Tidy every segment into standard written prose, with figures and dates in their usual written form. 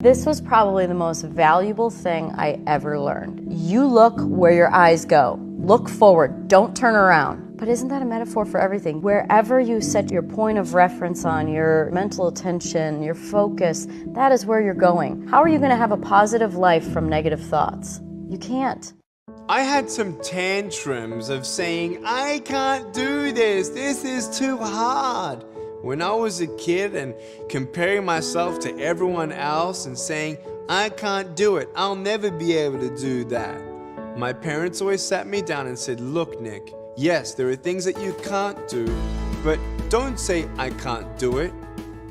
This was probably the most valuable thing I ever learned. You look where your eyes go. Look forward, don't turn around. But isn't that a metaphor for everything? Wherever you set your point of reference on, your mental attention, your focus, that is where you're going. How are you going to have a positive life from negative thoughts? You can't. I had some tantrums of saying, I can't do this is too hard. When I was a kid and comparing myself to everyone else and saying, I can't do it, I'll never be able to do that. My parents always sat me down and said, look, Nick, yes, there are things that you can't do, but don't say I can't do it.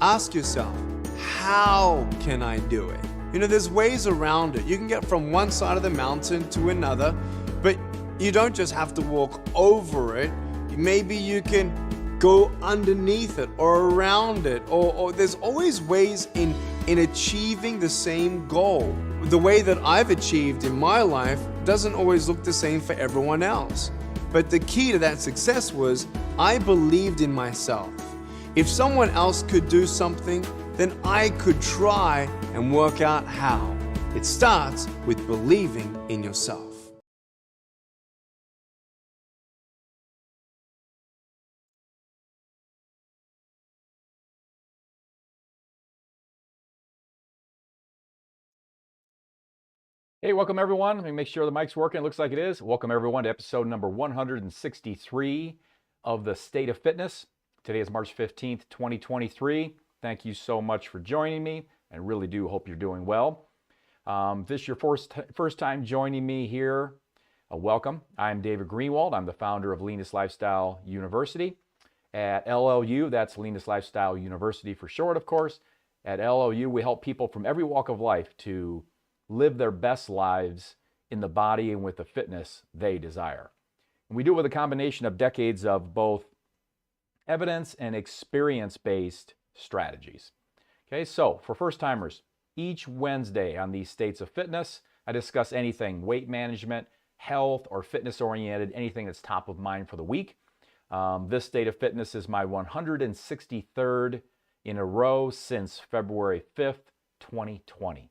Ask yourself, how can I do it? You know, there's ways around it. You can get from one side of the mountain to another, but you don't just have to walk over it. Maybe you can go underneath it or around it, or there's always ways in achieving the same goal. The way that I've achieved in my life doesn't always look the same for everyone else. But the key to that success was I believed in myself. If someone else could do something, then I could try and work out how. It starts with believing in yourself. Hey, welcome everyone. Let me make sure the mic's working. It looks like it is. Welcome everyone to episode number 163 of the State of Fitness. Today is March 15th, 2023. Thank you so much for joining me, and really do hope you're doing well. If this is your first time joining me here, welcome. I'm David Greenwalt. I'm the founder of Leanest Lifestyle University. At LLU, that's Leanest Lifestyle University for short, of course. At LLU, we help people from every walk of life to live their best lives in the body and with the fitness they desire. And we do it with a combination of decades of both evidence and experience-based strategies. Okay, so for first-timers, each Wednesday on these States of Fitness, I discuss anything weight management, health, or fitness-oriented, anything that's top of mind for the week. This State of Fitness is my 163rd in a row since February 5th, 2020.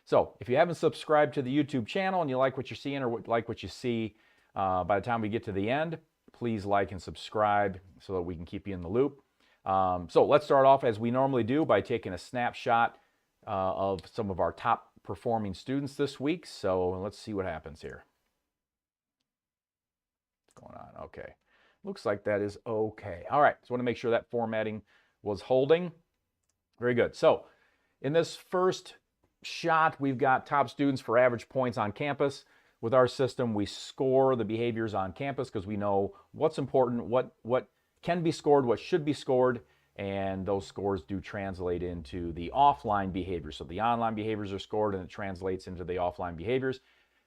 So if you haven't subscribed to the YouTube channel and you like what you're seeing or like what you see by the time we get to the end, please like and subscribe so that we can keep you in the loop. So let's start off as we normally do by taking a snapshot of some of our top performing students this week. So let's see what happens here. What's going on? Okay. Looks like that is okay. All right. So I want to make sure that formatting was holding. Very good. So in this first shot, we've got top students for average points on campus. With our system, we score the behaviors on campus because we know what's important, what can be scored, what should be scored, and those scores do translate into the offline behaviors. So the online behaviors are scored and it translates into the offline behaviors.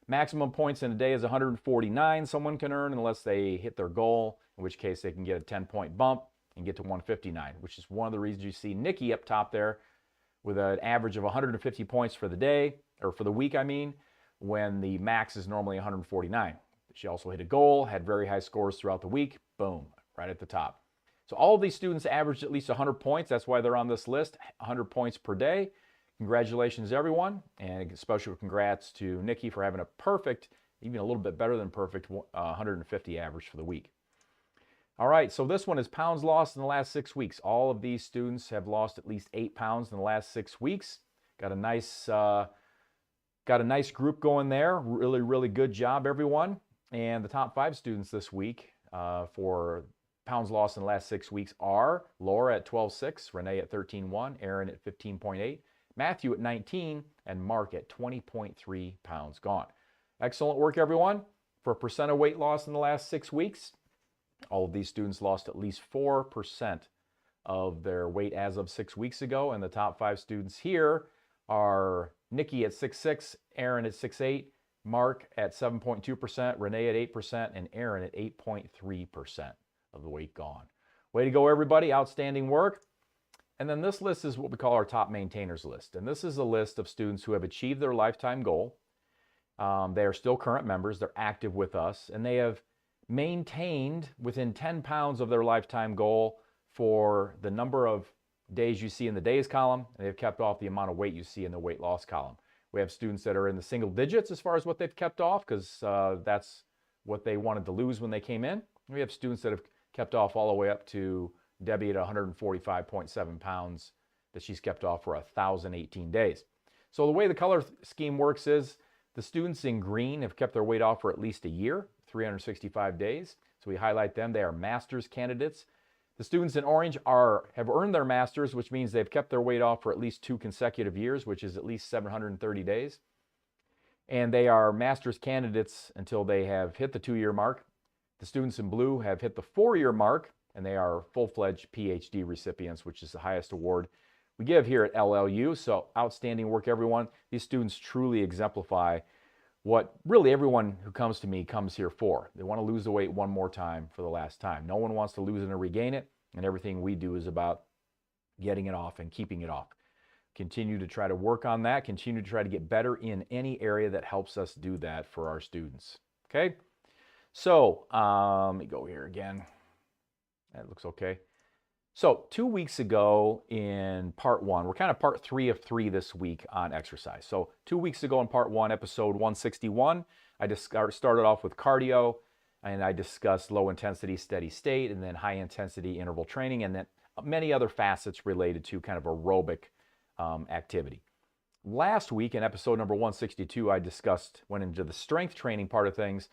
Maximum points in a day is 149 someone can earn unless they hit their goal, in which case they can get a 10-point bump and get to 159, which is one of the reasons you see Nikki up top there with an average of 150 points for the day, or for the week, I mean, when the max is normally 149. She also hit a goal, had very high scores throughout the week. Boom, right at the top. So all of these students averaged at least 100 points. That's why they're on this list, 100 points per day. Congratulations, everyone, and special congrats to Nikki for having a perfect, even a little bit better than perfect, 150 average for the week. All right, so this one is pounds lost in the last 6 weeks. All of these students have lost at least 8 pounds in the last 6 weeks. Got a nice group going there. Really, really good job, everyone. And the top 5 students this week for pounds lost in the last 6 weeks are Laura at 12.6, Renee at 13.1, Aaron at 15.8, Matthew at 19, and Mark at 20.3 pounds gone. Excellent work, everyone. For percent of weight loss in the last 6 weeks, all of these students lost at least 4% of their weight as of 6 weeks ago. And the top 5 students here are Nikki at 6.6, Aaron at 6.8, Mark at 7.2%, Renee at 8%, and Aaron at 8.3% of the weight gone. Way to go, everybody. Outstanding work. And then this list is what we call our top maintainers list. And this is a list of students who have achieved their lifetime goal. They are still current members. They're active with us. And they have maintained within 10 pounds of their lifetime goal for the number of days you see in the days column, and they've kept off the amount of weight you see in the weight loss column. We have students that are in the single digits as far as what they've kept off, because that's what they wanted to lose when they came in. We have students that have kept off all the way up to Debbie at 145.7 pounds that she's kept off for 1,018 days. So the way the color scheme works is the students in green have kept their weight off for at least a year, 365 days. So we highlight them. They are master's candidates. The students in orange have earned their master's, which means they've kept their weight off for at least 2 consecutive years, which is at least 730 days. And they are master's candidates until they have hit the 2-year mark. The students in blue have hit the 4-year mark, and they are full-fledged PhD recipients, which is the highest award we give here at LLU. So outstanding work, everyone. These students truly exemplify what really everyone who comes to me comes here for. They want to lose the weight one more time for the last time. No one wants to lose it and regain it, and everything we do is about getting it off and keeping it off. Continue to try to work on that. Continue to try to get better in any area that helps us do that for our students. Okay? So, let me go here again. That looks okay. So 2 weeks ago in part 1, we're kind of part 3 of 3 this week on exercise. So 2 weeks ago in part 1, episode 161, I just started off with cardio, and I discussed low intensity steady state, and then high intensity interval training, and then many other facets related to kind of aerobic activity. Last week in episode number 162, I went into the strength training part of things,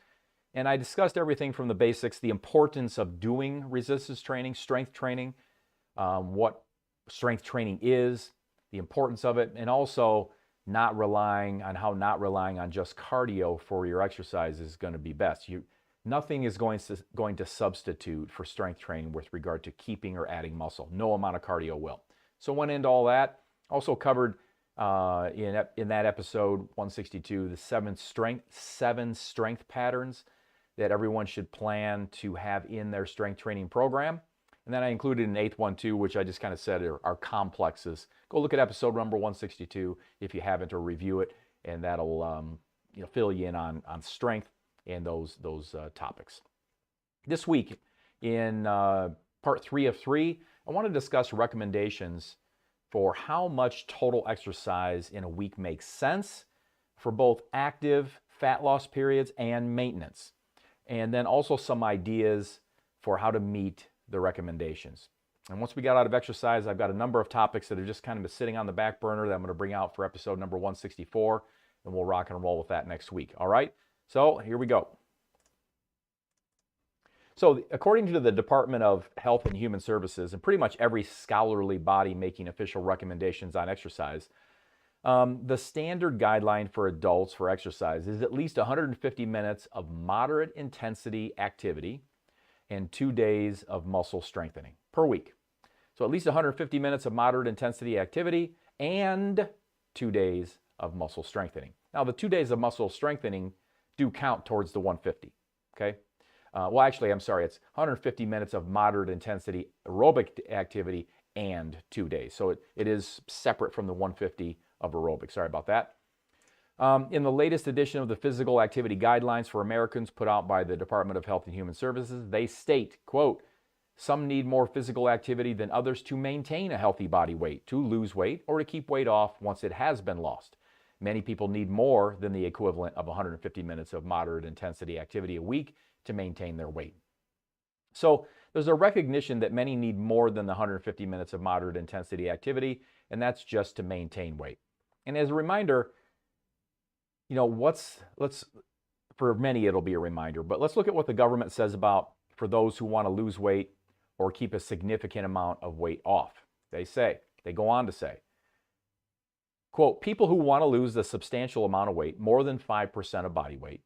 and I discussed everything from the basics, the importance of doing resistance training, strength training, what strength training is, the importance of it, and also not relying on just cardio for your exercise is going to be best. Nothing is going to substitute for strength training with regard to keeping or adding muscle. No amount of cardio will. So went into all that. Also covered in that episode 162 the 7 strength patterns that everyone should plan to have in their strength training program. And then I included an 8th one too, which I just kind of said are complexes. Go look at episode number 162 if you haven't, or review it, and that'll fill you in on strength and those topics. This week in part 3 of 3, I want to discuss recommendations for how much total exercise in a week makes sense for both active fat loss periods and maintenance. And then also some ideas for how to meet the recommendations. And once we got out of exercise, I've got a number of topics that are just kind of sitting on the back burner that I'm going to bring out for episode number 164, and we'll rock and roll with that next week. All right? So here we go. So according to the Department of Health and Human Services, and pretty much every scholarly body making official recommendations on exercise, the standard guideline for adults for exercise is at least 150 minutes of moderate intensity activity and 2 days of muscle strengthening per week. So at least 150 minutes of moderate intensity activity and 2 days of muscle strengthening. Now the 2 days of muscle strengthening do count towards the 150, okay? Well, actually, I'm sorry, it's 150 minutes of moderate intensity aerobic activity and 2 days. So it is separate from the 150 of aerobic. Sorry about that. In the latest edition of the Physical Activity Guidelines for Americans put out by the Department of Health and Human Services, they state, quote, some need more physical activity than others to maintain a healthy body weight, to lose weight, or to keep weight off once it has been lost. Many people need more than the equivalent of 150 minutes of moderate intensity activity a week to maintain their weight. So there's a recognition that many need more than the 150 minutes of moderate intensity activity, and that's just to maintain weight. And as a reminder, for many it'll be a reminder, but let's look at what the government says about for those who want to lose weight or keep a significant amount of weight off. They go on to say, quote, people who want to lose a substantial amount of weight, more than 5% of body weight,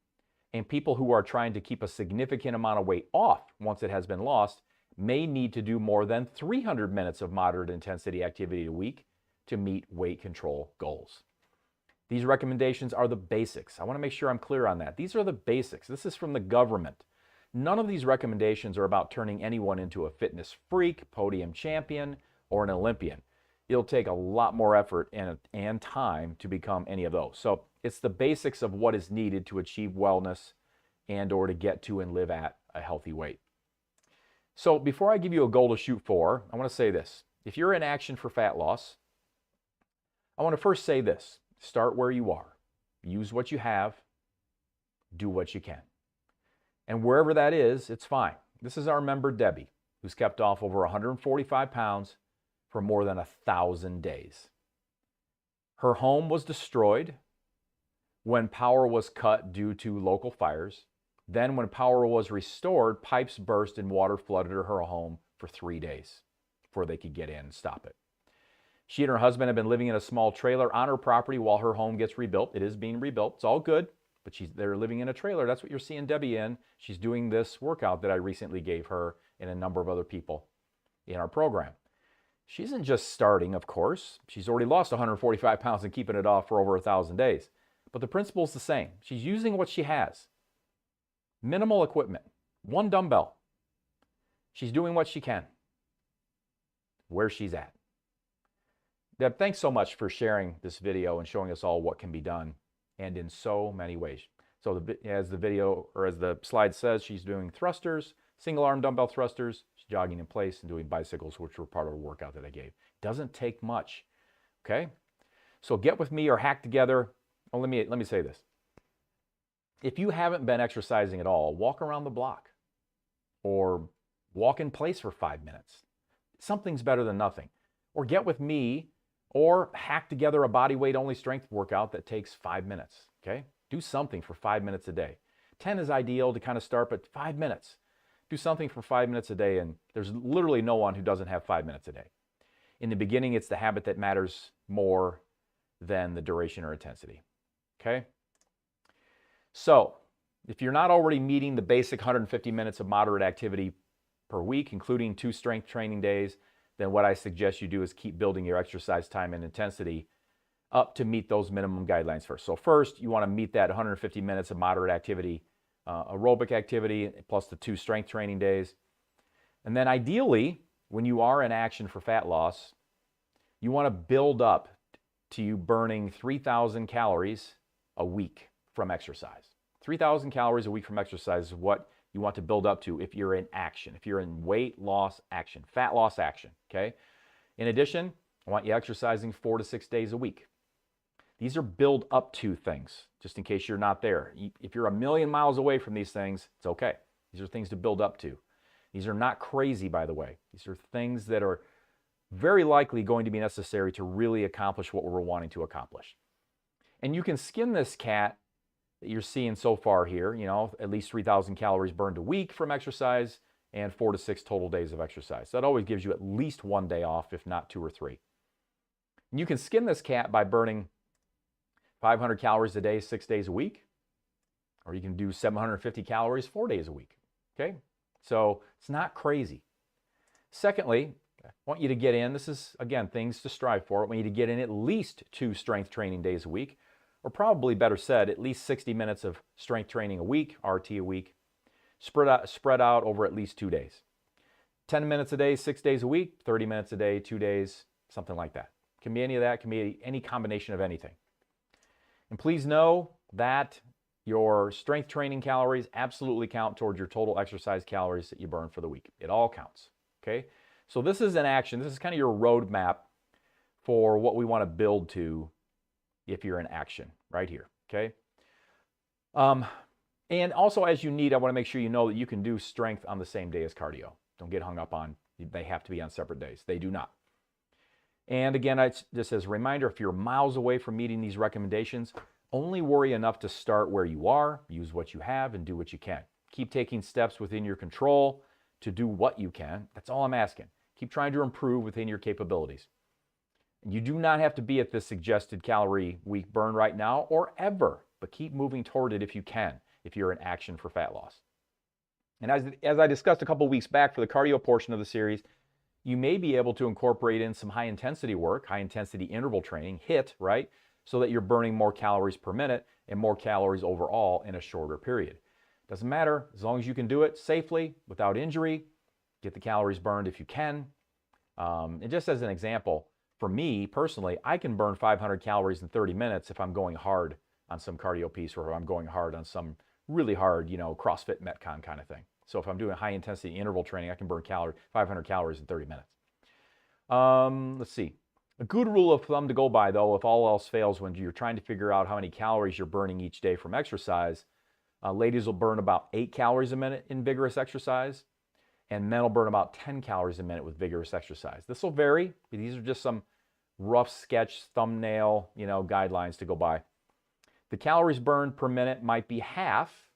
and people who are trying to keep a significant amount of weight off once it has been lost may need to do more than 300 minutes of moderate intensity activity a week to meet weight control goals. These recommendations are the basics. I want to make sure I'm clear on that. These are the basics. This is from the government. None of these recommendations are about turning anyone into a fitness freak, podium champion, or an Olympian. It'll take a lot more effort and time to become any of those. So it's the basics of what is needed to achieve wellness and or to get to and live at a healthy weight. So before I give you a goal to shoot for, I want to say this. if you're in action for fat loss, I want to first say this. Start where you are. Use what you have. Do what you can. And wherever that is, it's fine. This is our member Debbie, who's kept off over 145 pounds for more than 1,000 days. Her home was destroyed when power was cut due to local fires. Then when power was restored, pipes burst and water flooded her home for 3 days before they could get in and stop it. She and her husband have been living in a small trailer on her property while her home gets rebuilt. It is being rebuilt. It's all good, but they're living in a trailer. That's what you're seeing Debbie in. She's doing this workout that I recently gave her and a number of other people in our program. She isn't just starting, of course. She's already lost 145 pounds and keeping it off for over 1,000 days. But the principle is the same. She's using what she has. Minimal equipment. 1 dumbbell. She's doing what she can. Where she's at. Deb, thanks so much for sharing this video and showing us all what can be done, and in so many ways. So as the video, or as the slide says, she's doing thrusters, single arm dumbbell thrusters, she's jogging in place and doing bicycles, which were part of the workout that I gave. Doesn't take much, okay? So get with me or hack together. Oh, let me say this. If you haven't been exercising at all, walk around the block or walk in place for 5 minutes. Something's better than nothing. Or get with me or hack together a body weight only strength workout that takes 5 minutes, okay? Do something for 5 minutes a day. 10 is ideal to kind of start, but 5 minutes. Do something for 5 minutes a day, and there's literally no one who doesn't have 5 minutes a day. In the beginning, it's the habit that matters more than the duration or intensity, okay? So, if you're not already meeting the basic 150 minutes of moderate activity per week, including 2 strength training days, then what I suggest you do is keep building your exercise time and intensity up to meet those minimum guidelines first. So first, you want to meet that 150 minutes of moderate activity, aerobic activity, plus the 2 strength training days. And then ideally, when you are in action for fat loss, you want to build up to you burning 3,000 calories a week from exercise. 3,000 calories a week from exercise is what you want to build up to if you're in action, if you're in weight loss action, fat loss action, okay? In addition, I want you exercising 4 to 6 days a week. These are build up to things, just in case you're not there. If you're a million miles away from these things, it's okay. These are things to build up to. These are not crazy, by the way. These are things that are very likely going to be necessary to really accomplish what we're wanting to accomplish. And you can skin this cat that you're seeing so far here, you know, at least 3,000 calories burned a week from exercise and 4 to 6 total days of exercise. That always gives you at least 1 day off, if not 2 or 3. And you can skin this cat by burning 500 calories a day, 6 days a week, or you can do 750 calories 4 days a week, okay? So it's not crazy. Secondly, I want you to get in, this is, again, things to strive for. I want you to get in at least 2 strength training days a week, or probably better said, at least 60 minutes of strength training a week, RT a week, spread out over at least 2 days. 10 minutes a day, 6 days a week, 30 minutes a day, 2 days, something like that. Can be any of that, can be any combination of anything. And please know that your strength training calories absolutely count towards your total exercise calories that you burn for the week. It all counts, okay? So this is an action. This is kind of your roadmap for what we want to build to if you're in action right here, okay? And also as you need, I want to make sure you know that you can do strength on the same day as cardio. Don't get hung up on they have to be on separate days. They do not. And again, just as a reminder, if you're miles away from meeting these recommendations, only worry enough to start where you are, use what you have, and do what you can. Keep taking steps within your control to do what you can. That's all I'm asking. Keep trying to improve within your capabilities. You do not have to be at this suggested calorie week burn right now or ever, but keep moving toward it if you can, if you're in action for fat loss. And as I discussed a couple weeks back for the cardio portion of the series, you may be able to incorporate in some high intensity work, high intensity interval training, HIIT, right? So that you're burning more calories per minute and more calories overall in a shorter period. Doesn't matter, as long as you can do it safely, without injury, get the calories burned if you can. And just as an example, for me personally, I can burn 500 calories in 30 minutes if I'm going hard on some cardio piece or if I'm going hard on some really hard, CrossFit Metcon kind of thing. So if I'm doing high intensity interval training, I can burn 500 calories in 30 minutes. Let's see. A good rule of thumb to go by, though, if all else fails, when you're trying to figure out how many calories you're burning each day from exercise, ladies will burn about 8 calories a minute in vigorous exercise, and men will burn about 10 calories a minute with vigorous exercise. This will vary. These are just some rough sketch thumbnail, guidelines to go by. The calories burned per minute might be half.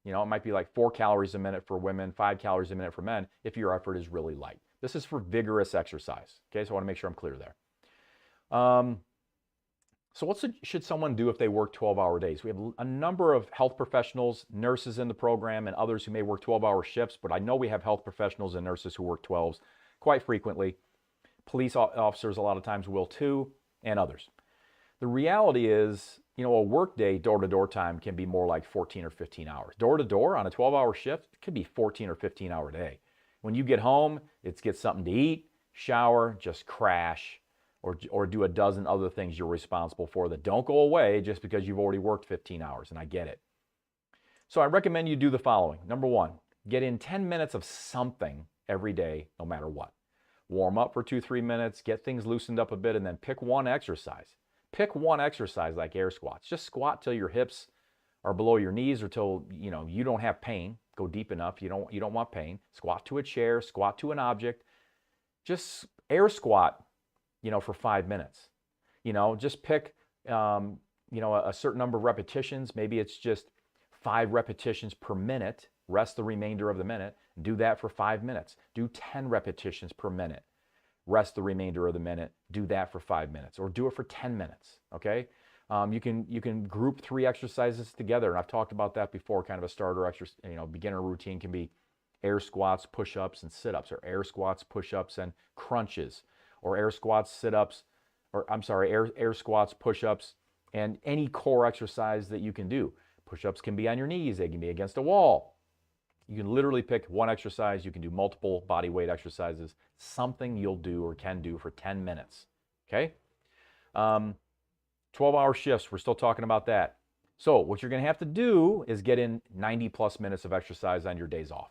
It might be like 4 calories a minute for women, 5 calories a minute for men if your effort is really light. This is for vigorous exercise. Okay, so I want to make sure I'm clear there. So what should someone do if they work 12-hour days? We have a number of health professionals, nurses in the program, and others who may work 12-hour shifts, but I know we have health professionals and nurses who work 12s quite frequently. Police officers a lot of times will too, and others. The reality is, a work day door-to-door time can be more like 14 or 15 hours. Door-to-door on a 12-hour shift, it could be 14 or 15-hour day. When you get home, it's get something to eat, shower, just crash, or do a dozen other things you're responsible for that don't go away just because you've already worked 15 hours, and I get it. So I recommend you do the following. Number 1, get in 10 minutes of something every day, no matter what. Warm up for 2-3 minutes, get things loosened up a bit, and then pick one exercise. Pick one exercise like air squats. Just squat till your hips are below your knees or till you don't have pain. Go deep enough. You don't want pain. Squat to a chair, squat to an object. Just air squat, for 5 minutes. Just pick a certain number of repetitions. Maybe it's just 5 repetitions per minute. Rest the remainder of the minute. Do that for 5 minutes. Do 10 repetitions per minute. Rest the remainder of the minute. Do that for 5 minutes, or do it for 10 minutes. Okay. You can group 3 exercises together, and I've talked about that before. Kind of a starter exercise, beginner routine can be air squats, push-ups, and sit-ups, or air squats, push-ups, and crunches, or air squats, sit-ups, air squats, push-ups, and any core exercise that you can do. Push-ups can be on your knees. They can be against a wall. You can literally pick one exercise. You can do multiple body weight exercises, something you'll do or can do for 10 minutes, okay? 12-hour shifts, we're still talking about that. So what you're going to have to do is get in 90-plus minutes of exercise on your days off.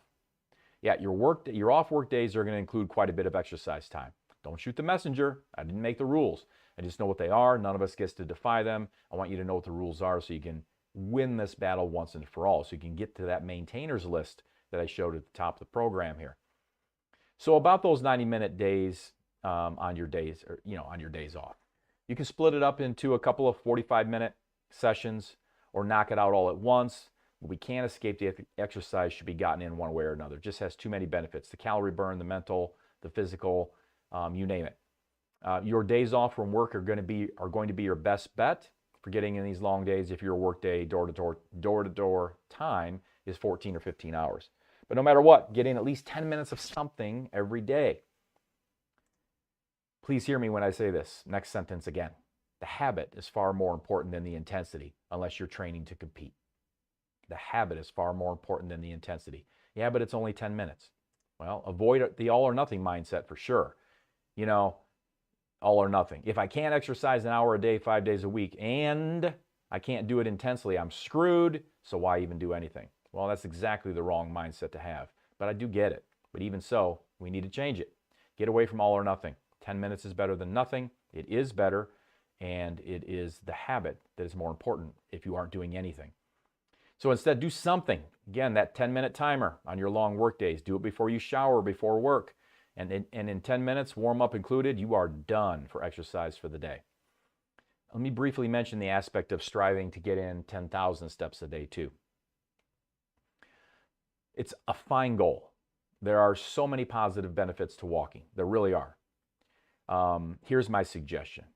Yeah, your off work days are going to include quite a bit of exercise time. Don't shoot the messenger. I didn't make the rules. I just know what they are. None of us gets to defy them. I want you to know what the rules are so you can win this battle once and for all, so you can get to that maintainers list that I showed at the top of the program here. So about those 90-minute days on your days, on your days off, you can split it up into a couple of 45-minute sessions or knock it out all at once. We can't escape the exercise should be gotten in one way or another. It just has too many benefits: the calorie burn, the mental, the physical, you name it. Your days off from work are going to be your best bet for getting in these long days if your work day door-to-door time is 14 or 15 hours. But no matter what, get in at least 10 minutes of something every day. Please hear me when I say this next sentence again. The habit is far more important than the intensity unless you're training to compete. The habit is far more important than the intensity. Yeah, but it's only 10 minutes. Well, avoid the all or nothing mindset for sure. All or nothing. If I can't exercise an hour a day, 5 days a week, and I can't do it intensely, I'm screwed, so why even do anything? Well, that's exactly the wrong mindset to have. But I do get it. But even so, we need to change it. Get away from all or nothing. 10 minutes is better than nothing. It is better, and it is the habit that is more important if you aren't doing anything. So instead, do something. Again, that 10-minute timer on your long work days. Do it before you shower, before work. And in 10 minutes, warm-up included, you are done for exercise for the day. Let me briefly mention the aspect of striving to get in 10,000 steps a day too. It's a fine goal. There are so many positive benefits to walking. There really are. Here's my suggestion.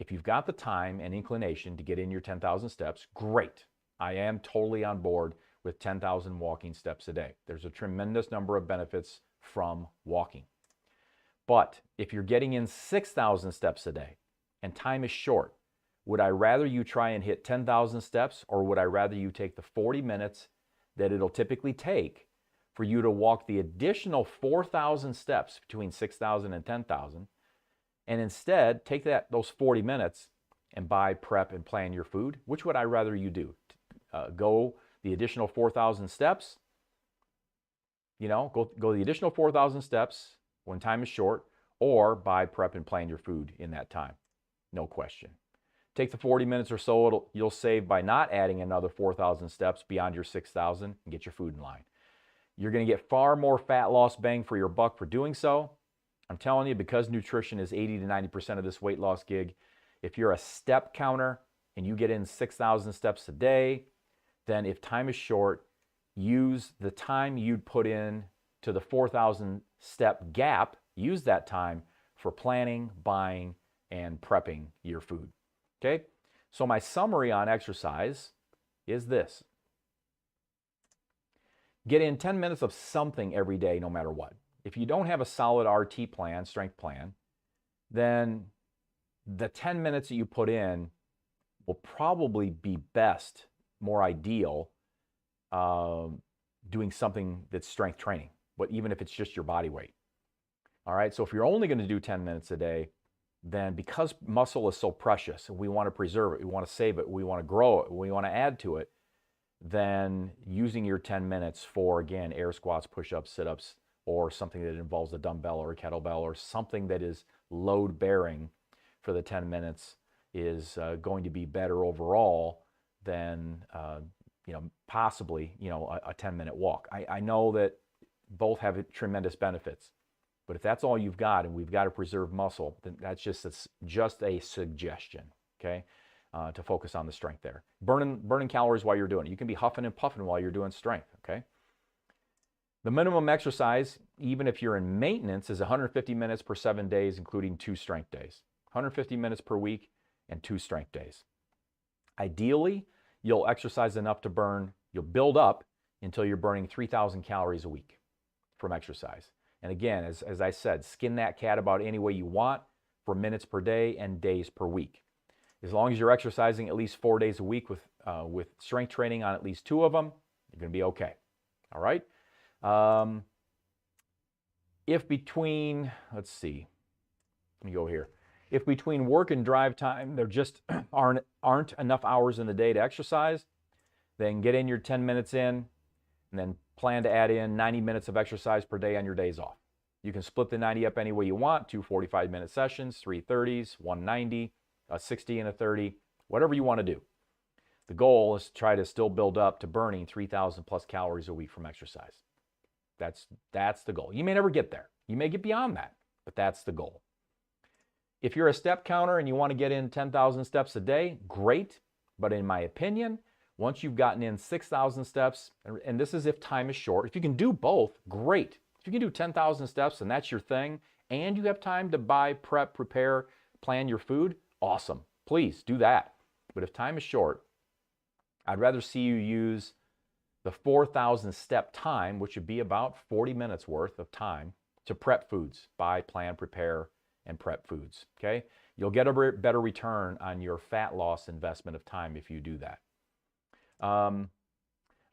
If you've got the time and inclination to get in your 10,000 steps, great. I am totally on board with 10,000 walking steps a day. There's a tremendous number of benefits from walking. But if you're getting in 6,000 steps a day and time is short, would I rather you try and hit 10,000 steps, or would I rather you take the 40 minutes that it'll typically take for you to walk the additional 4,000 steps between 6,000 and 10,000, and instead take those 40 minutes and buy, prep, and plan your food? Which would I rather you do? Go the additional 4,000 steps, go the additional 4,000 steps when time is short, or buy, prep, and plan your food in that time. No question. Take the 40 minutes or so you'll save by not adding another 4,000 steps beyond your 6,000 and get your food in line. You're going to get far more fat loss bang for your buck for doing so. I'm telling you, because nutrition is 80 to 90% of this weight loss gig, if you're a step counter and you get in 6,000 steps a day, then if time is short, use the time you'd put in to the 4,000 step gap, use that time for planning, buying, and prepping your food. Okay? So my summary on exercise is this. Get in 10 minutes of something every day, no matter what. If you don't have a solid RT plan, strength plan, then the 10 minutes that you put in will probably be best, more ideal, doing something that's strength training, but even if it's just your body weight. All right, so if you're only going to do 10 minutes a day, then because muscle is so precious, and we want to preserve it, we want to save it, we want to grow it, we want to add to it, then using your 10 minutes for, again, air squats, push-ups, sit-ups, or something that involves a dumbbell or a kettlebell or something that is load-bearing for the 10 minutes is going to be better overall than possibly a 10-minute walk. I know that both have tremendous benefits, but if that's all you've got and we've got to preserve muscle, then that's just a suggestion, okay? To focus on the strength there. Burning calories while you're doing it. You can be huffing and puffing while you're doing strength, okay? The minimum exercise, even if you're in maintenance, is 150 minutes per 7 days, including 2 strength days. 150 minutes per week and 2 strength days. Ideally, you'll exercise enough to you'll build up until you're burning 3,000 calories a week from exercise. And again, as I said, skin that cat about any way you want for minutes per day and days per week. As long as you're exercising at least 4 days a week with strength training on at least 2 of them, you're going to be okay. All right? If between, let's see, let me go here. If between work and drive time, there just aren't enough hours in the day to exercise, then get in your 10 minutes in, and then plan to add in 90 minutes of exercise per day on your days off. You can split the 90 up any way you want, 2 45-minute sessions, 3 30s, 190, a 60 and a 30, whatever you want to do. The goal is to try to still build up to burning 3,000 plus calories a week from exercise. That's the goal. You may never get there. You may get beyond that, but that's the goal. If you're a step counter and you want to get in 10,000 steps a day, great. But in my opinion, once you've gotten in 6,000 steps, and this is if time is short, if you can do both, great. If you can do 10,000 steps and that's your thing, and you have time to buy, prep, prepare, plan your food, awesome. Please do that. But if time is short, I'd rather see you use the 4,000 step time, which would be about 40 minutes worth of time, to prep foods, buy, plan, prepare, and prep foods, okay? You'll get a better return on your fat loss investment of time if you do that. I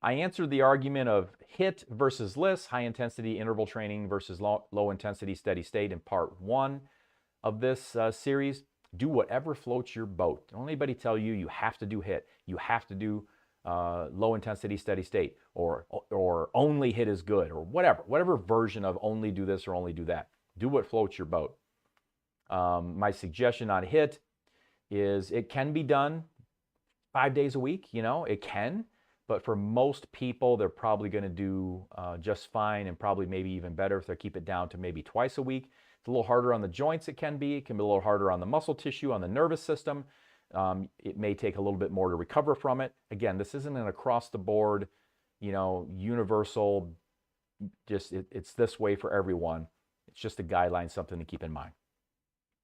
answered the argument of HIIT versus LISS, high intensity interval training versus low intensity steady state in part 1 of this series. Do whatever floats your boat. Don't anybody tell you you have to do HIIT, you have to do low intensity steady state, or only HIIT is good, or whatever version of only do this or only do that. Do what floats your boat. My suggestion on HIIT is it can be done 5 days a week, it can, but for most people, they're probably going to do just fine, and probably maybe even better if they keep it down to maybe twice a week. It's a little harder on the joints, it can be a little harder on the muscle tissue, on the nervous system. It may take a little bit more to recover from it. Again, this isn't an across the board, universal, it's this way for everyone. It's just a guideline, something to keep in mind.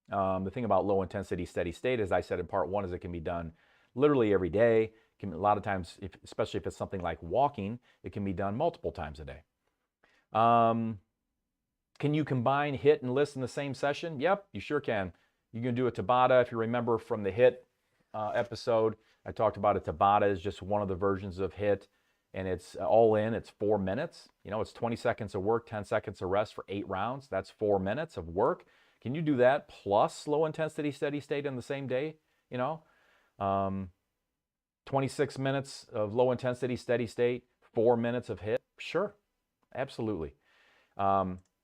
The thing about low intensity steady state, as I said in part 1, is it can be done literally every day. A lot of times, especially if it's something like walking, it can be done multiple times a day. Can you combine HIIT and LISS in the same session? Yep, you sure can. You can do a Tabata. If you remember from the HIIT episode, I talked about a Tabata is just one of the versions of HIIT, and it's all in. It's 4 minutes. It's 20 seconds of work, 10 seconds of rest for 8 rounds. That's 4 minutes of work. Can you do that plus low intensity steady state in the same day? 26 minutes of low intensity steady state, 4 minutes of HIIT. Sure, absolutely.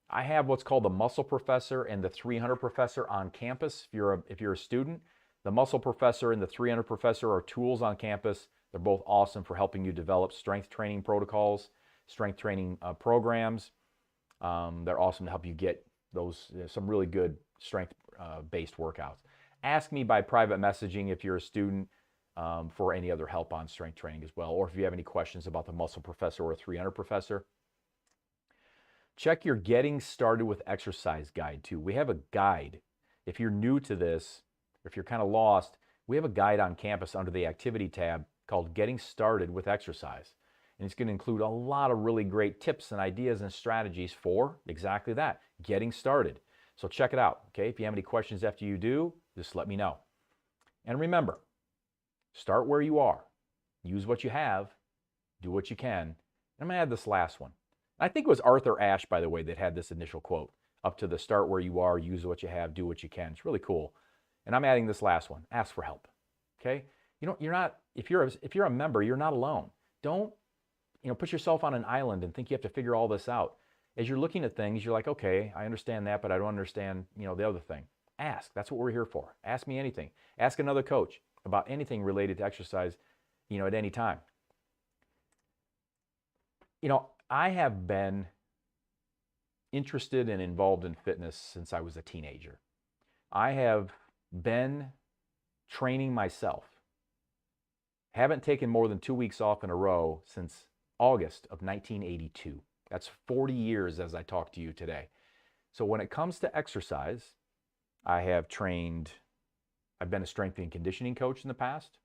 I have what's called the Muscle Professor and the 300 Professor on campus. If you're a student, the Muscle Professor and the 300 Professor are tools on campus. They're both awesome for helping you develop strength training protocols, strength training programs. They're awesome to help you get those some really good strength-based workouts. Ask me by private messaging if you're a student for any other help on strength training as well, or if you have any questions about the Muscle Professor or 300 Professor. Check your Getting Started with Exercise guide too. We have a guide. If you're new to this, or if you're kind of lost, we have a guide on campus under the Activity tab called Getting Started with Exercise. And it's going to include a lot of really great tips and ideas and strategies for exactly that, getting started. So check it out, okay? If you have any questions after you do, just let me know. And remember, start where you are. Use what you have. Do what you can. And I'm going to add this last one. I think it was Arthur Ashe, by the way, that had this initial quote, up to the start where you are, use what you have, do what you can. It's really cool. And I'm adding this last one, ask for help, okay? You're not, if you're a member, you're not alone. Don't, put yourself on an island and think you have to figure all this out. As you're looking at things, you're like, okay, I understand that, but I don't understand, the other thing. Ask, that's what we're here for. Ask me anything. Ask another coach about anything related to exercise, at any time. I have been interested and involved in fitness since I was a teenager. I have been training myself. Haven't taken more than 2 weeks off in a row since August of 1982. That's 40 years as I talk to you today. So when it comes to exercise, I've been a strength and conditioning coach in the past.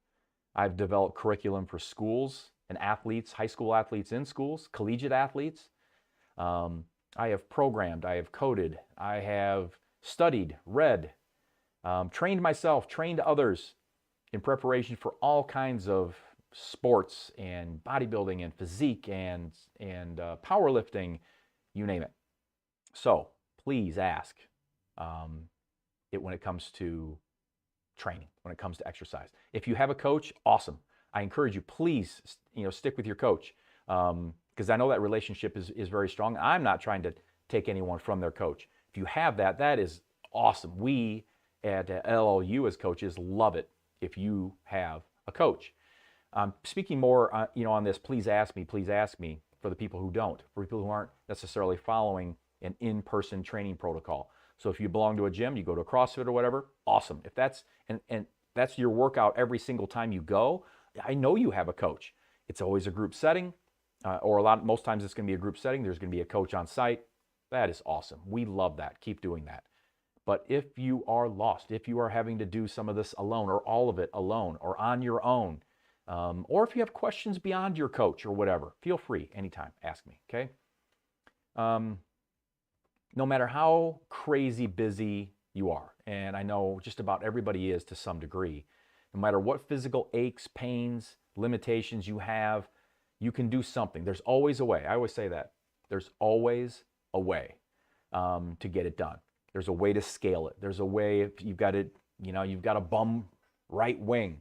I've developed curriculum for schools and athletes, high school athletes in schools, collegiate athletes. I have programmed, I have coded, I have studied, read, trained myself, trained others in preparation for all kinds of sports and bodybuilding and physique and powerlifting, you name it. So please ask it when it comes to training, when it comes to exercise. If you have a coach, awesome. I encourage you, please, stick with your coach because I know that relationship is very strong. I'm not trying to take anyone from their coach. If you have that, that is awesome. We at LLU as coaches love it if you have a coach. Speaking more, on this, please ask me for the people who don't, for people who aren't necessarily following an in-person training protocol. So if you belong to a gym, you go to a CrossFit or whatever, awesome. If that's and that's your workout every single time you go, I know you have a coach. It's always a group setting, most times it's going to be a group setting. There's going to be a coach on site. That is awesome. We love that. Keep doing that. But if you are lost, if you are having to do some of this alone or all of it alone or on your own, or if you have questions beyond your coach or whatever, feel free anytime. Ask me, okay? No matter how crazy busy you are, and I know just about everybody is to some degree, no matter what physical aches, pains, limitations you have, you can do something. There's always a way. I always say that. There's always a way to get it done. There's a way to scale it. There's a way if you've got it, you've got a bum right wing.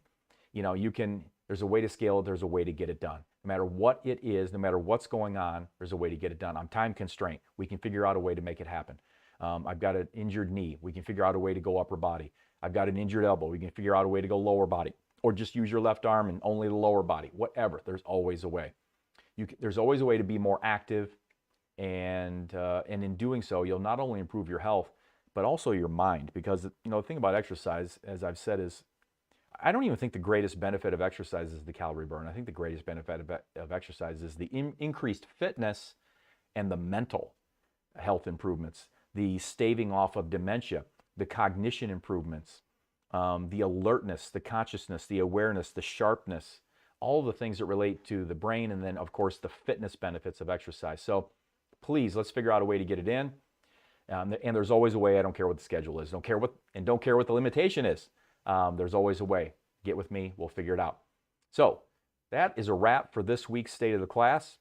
There's a way to scale it. There's a way to get it done. No matter what it is, no matter what's going on, there's a way to get it done. I'm time constrained. We can figure out a way to make it happen. I've got an injured knee. We can figure out a way to go upper body. I've got an injured elbow. We can figure out a way to go lower body, or just use your left arm and only the lower body. Whatever. There's always a way. There's always a way to be more active, and in doing so, you'll not only improve your health, but also your mind. Because the thing about exercise, as I've said, is I don't even think the greatest benefit of exercise is the calorie burn. I think the greatest benefit of exercise is the increased fitness and the mental health improvements, the staving off of dementia, the cognition improvements, the alertness, the consciousness, the awareness, the sharpness, all the things that relate to the brain, and then, of course, the fitness benefits of exercise. So please, let's figure out a way to get it in. And there's always a way. I don't care what the schedule is. Don't care what the limitation is. There's always a way. Get with me. We'll figure it out. So that is a wrap for this week's State of the Class.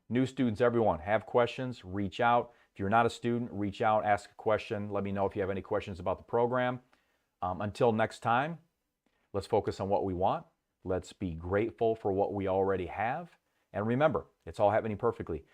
New students, everyone, have questions, reach out. If you're not a student, reach out, ask a question. Let me know if you have any questions about the program. Until next time, let's focus on what we want. Let's be grateful for what we already have. And remember, it's all happening perfectly.